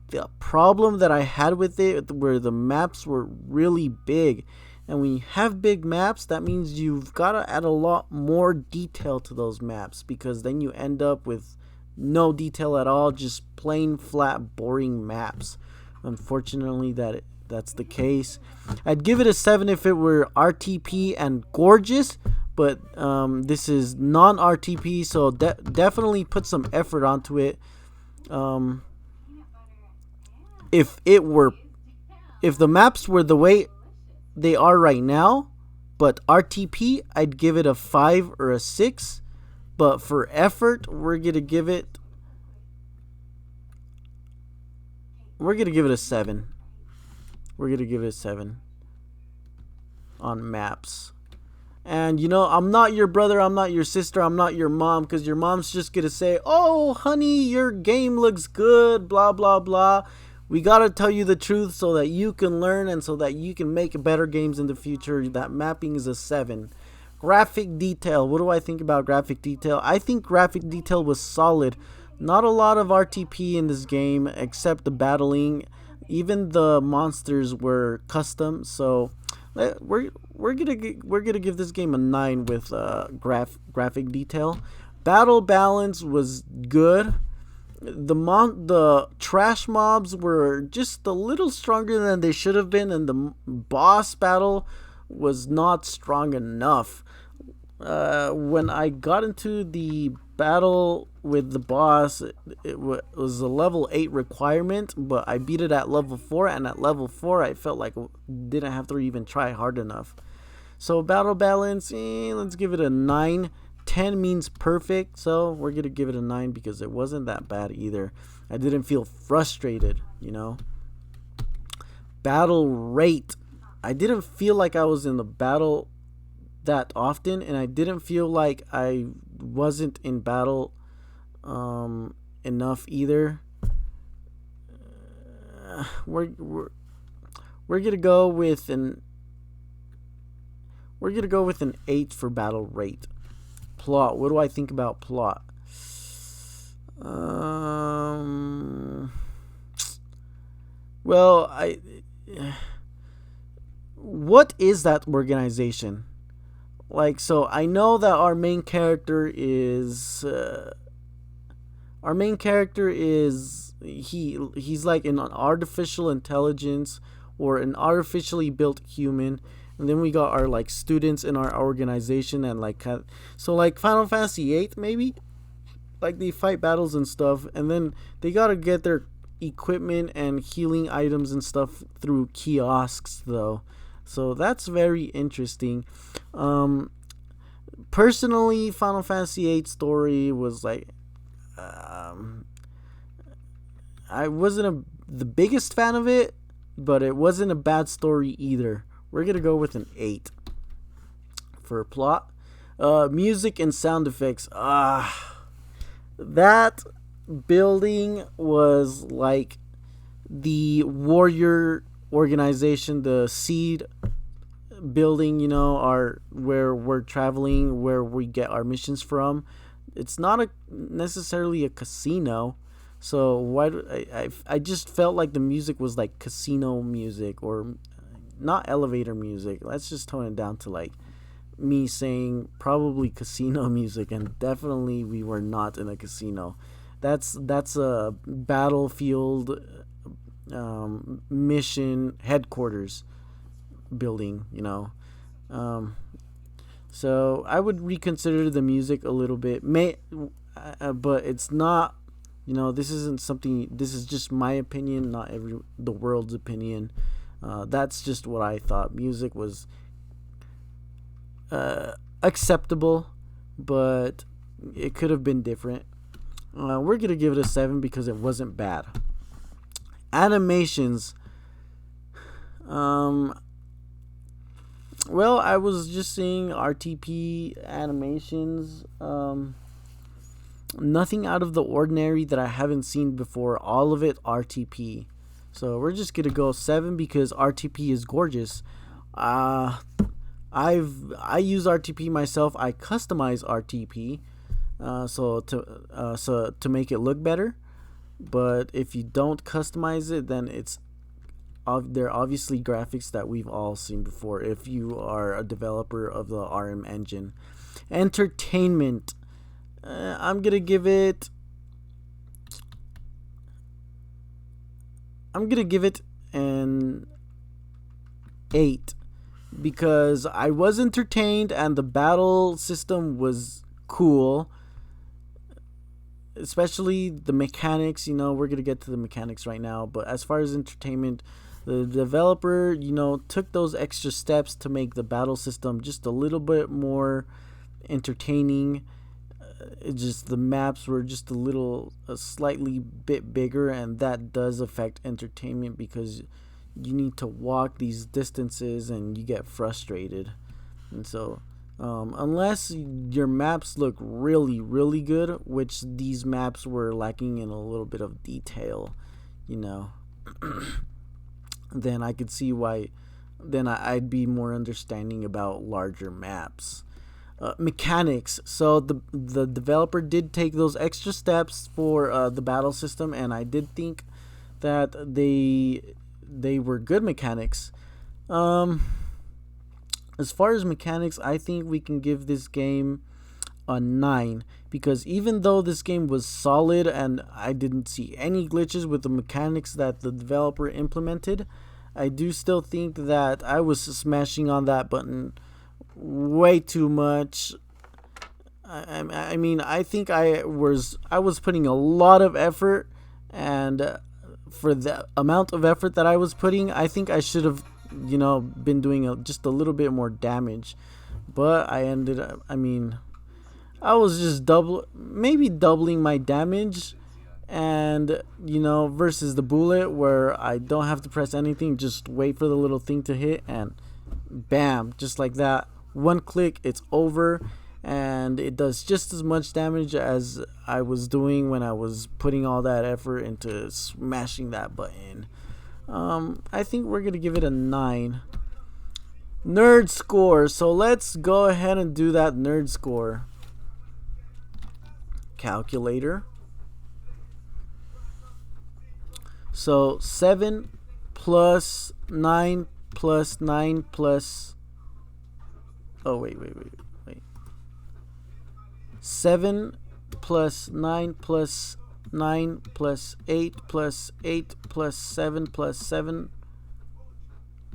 The problem that I had with it were the maps were really big, and when you have big maps, that means you've got to add a lot more detail to those maps, because then you end up with no detail at all, just plain flat boring maps. Unfortunately, that's the case. I'd give it a 7 if it were RTP and gorgeous, but this is non-RTP, so definitely put some effort onto it. If the maps were the way they are right now, but RTP, I'd give it a 5 or a 6. But for effort, we're gonna give it a 7. We're gonna give it a 7 on maps. And I'm not your brother, I'm not your sister, I'm not your mom, because your mom's just gonna say, "Oh, honey, your game looks good, blah blah blah." We gotta tell you the truth so that you can learn and so that you can make better games in the future. That mapping is a 7. Graphic detail. What do I think about graphic detail? I think graphic detail was solid. Not a lot of RTP in this game except the battling. Even the monsters were custom. So we're gonna give this game a 9 with graphic detail. Battle balance was good. The trash mobs were just a little stronger than they should have been, and the boss battle was not strong enough. When I got into the battle with the boss, it was a level 8 requirement, but I beat it at level 4, and at level 4 I felt like I didn't have to even try hard enough. So battle balance, let's give it a 9. 10 means perfect, so we're gonna give it a 9 because it wasn't that bad either. I didn't feel frustrated, Battle rate. I didn't feel like I was in the battle that often, and I didn't feel like I wasn't in battle enough either. We're gonna go with an 8 for battle rate. Plot. What do I think about plot? Um. Well, I. What is that organization? Like, so I know that our main character is he's like an artificial intelligence or an artificially built human, and then we got our like students in our organization, and like so like Final Fantasy 8 maybe, like they fight battles and stuff, and then they gotta get their equipment and healing items and stuff through kiosks though. So that's very interesting. um Personally, Final Fantasy 8 story was like, um I wasn't the biggest fan of it, but it wasn't a bad story either. We're gonna go with an 8 for plot. Music and sound effects. That building was like the warrior organization, the seed building, our where we're traveling, where we get our missions from. It's not a necessarily a casino, so why do I just felt like the music was like casino music, or not elevator music. Let's just tone it down to like me saying probably casino music, and definitely we were not in a casino. That's a battlefield, mission headquarters building, um, so I would reconsider the music a little bit, but it's not, this isn't something, this is just my opinion, not the world's opinion. That's just what I thought. Music was acceptable, but it could have been different. We're gonna give it a 7 because it wasn't bad. Animations. Well, I was just seeing RTP animations. Nothing out of the ordinary that I haven't seen before. All of it RTP. So we're just gonna go 7 because RTP is gorgeous. I use RTP myself. I customize RTP, so to make it look better. But if you don't customize it, then they're obviously graphics that we've all seen before if you are a developer of the RM engine. Entertainment. I'm gonna give it an 8 because I was entertained and the battle system was cool, especially the mechanics. We're gonna get to the mechanics right now, but as far as entertainment, the developer, took those extra steps to make the battle system just a little bit more entertaining. The maps were just a slightly bit bigger, and that does affect entertainment because you need to walk these distances and you get frustrated. And so, unless your maps look really, really good, which these maps were lacking in a little bit of detail, then I could see why. Then I'd be more understanding about larger maps. Mechanics. So the developer did take those extra steps for the battle system, and I did think that they were good mechanics. As far as mechanics, I think we can give this game a 9 because even though this game was solid and I didn't see any glitches with the mechanics that the developer implemented, I do still think that I was smashing on that button way too much. I mean, I think I was putting a lot of effort, and for the amount of effort that I was putting, I think I should have, been doing just a little bit more damage. But I ended up, I was just doubling my damage, and versus the bullet where I don't have to press anything, just wait for the little thing to hit, and bam, just like that, one click, it's over, and it does just as much damage as I was doing when I was putting all that effort into smashing that button. I think we're gonna give it a 9. Nerd score. So let's go ahead and do that nerd score. Calculator. So 7 plus 9 plus 9 plus, oh wait, 7 plus 9 plus 9 plus 8 plus 8 plus 7 plus 7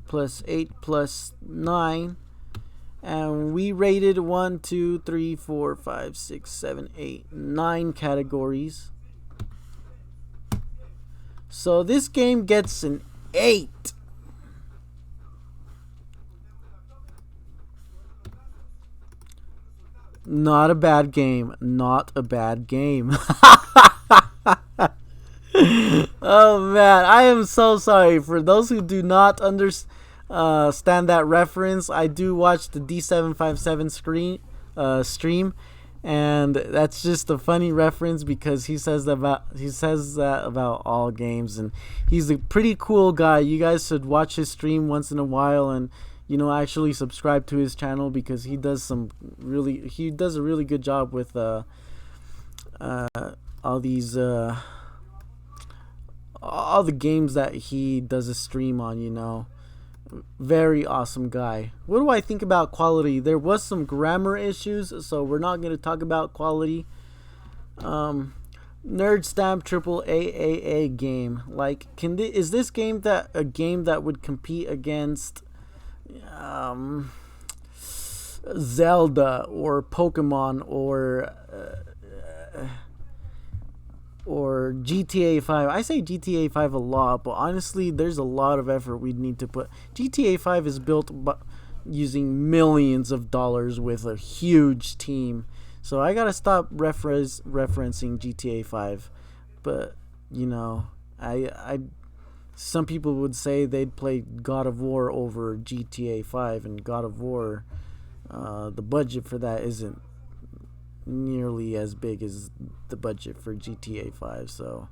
plus 8 plus 9. And we rated 1, 2, 3, 4, 5, 6, 7, 8, 9 categories. So this game gets an 8. Not a bad game. Not a bad game. Oh man, I am so sorry for those who do not understand that reference. I do watch the D757 stream, and that's just a funny reference because he says that about all games, and he's a pretty cool guy. You guys should watch his stream once in a while, and actually subscribe to his channel because he does a really good job with all these all the games that he does a stream on. Very awesome guy. What do I think about quality? There was some grammar issues, so we're not going to talk about quality. Nerd Stamp Triple AAA game. Like, is this game a game that would compete against Zelda or Pokemon or GTA 5. I say GTA 5 a lot, but honestly, there's a lot of effort we'd need to put. GTA 5 is built using millions of dollars with a huge team. So I gotta stop referencing GTA 5. But, some people would say they'd play God of War over GTA 5, and God of War, the budget for that isn't nearly as big as the budget for GTA 5. So,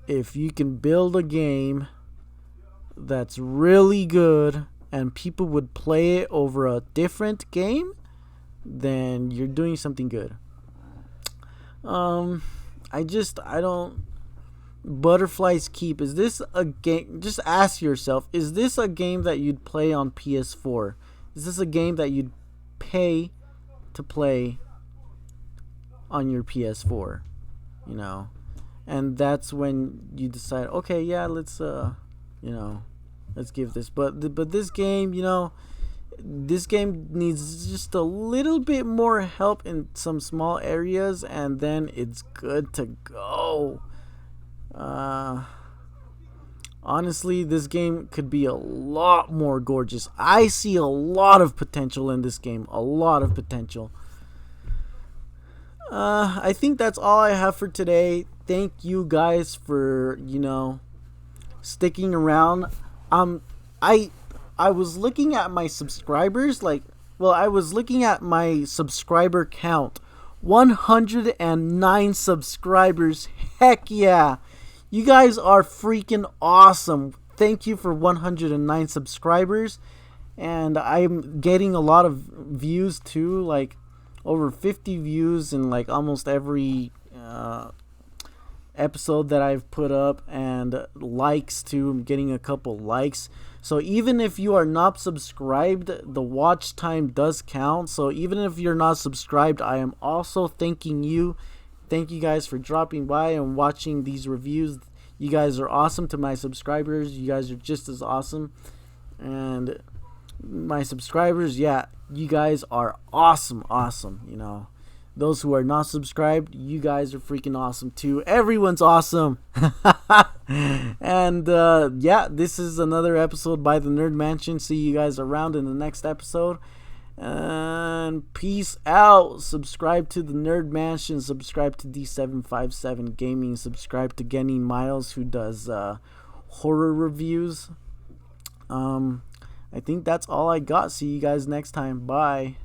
if you can build a game that's really good and people would play it over a different game, then you're doing something good. I don't. Butterflies Keep. Is this a game? Just ask yourself, is this a game that you'd play on PS4? Is this a game that you'd pay to play on your PS4? And that's when you decide, okay, yeah, let's give this. But this game, this game needs just a little bit more help in some small areas, and then it's good to go. Honestly, this game could be a lot more gorgeous. I see a lot of potential in this game. A lot of potential. I think that's all I have for today. Thank you guys for, sticking around. I was looking at my subscribers, I was looking at my subscriber count. 109 subscribers. Heck yeah. You guys are freaking awesome. Thank you for 109 subscribers. And I'm getting a lot of views too, like over 50 views in like almost every episode that I've put up, and likes too. I'm getting a couple likes. So even if you are not subscribed, the watch time does count. So even if you're not subscribed, I am also thanking you. Thank you guys for dropping by and watching these reviews. You guys are awesome to my subscribers. You guys are just as awesome. And my subscribers, yeah, you guys are awesome. Those who are not subscribed, you guys are freaking awesome too. Everyone's awesome. And yeah, this is another episode by the Nerd Mansion. See you guys around in the next episode. And peace out. Subscribe to the Nerd Mansion. Subscribe to D757 Gaming. Subscribe to Genny Miles, who does horror reviews. I think that's all I got. See you guys next time. Bye.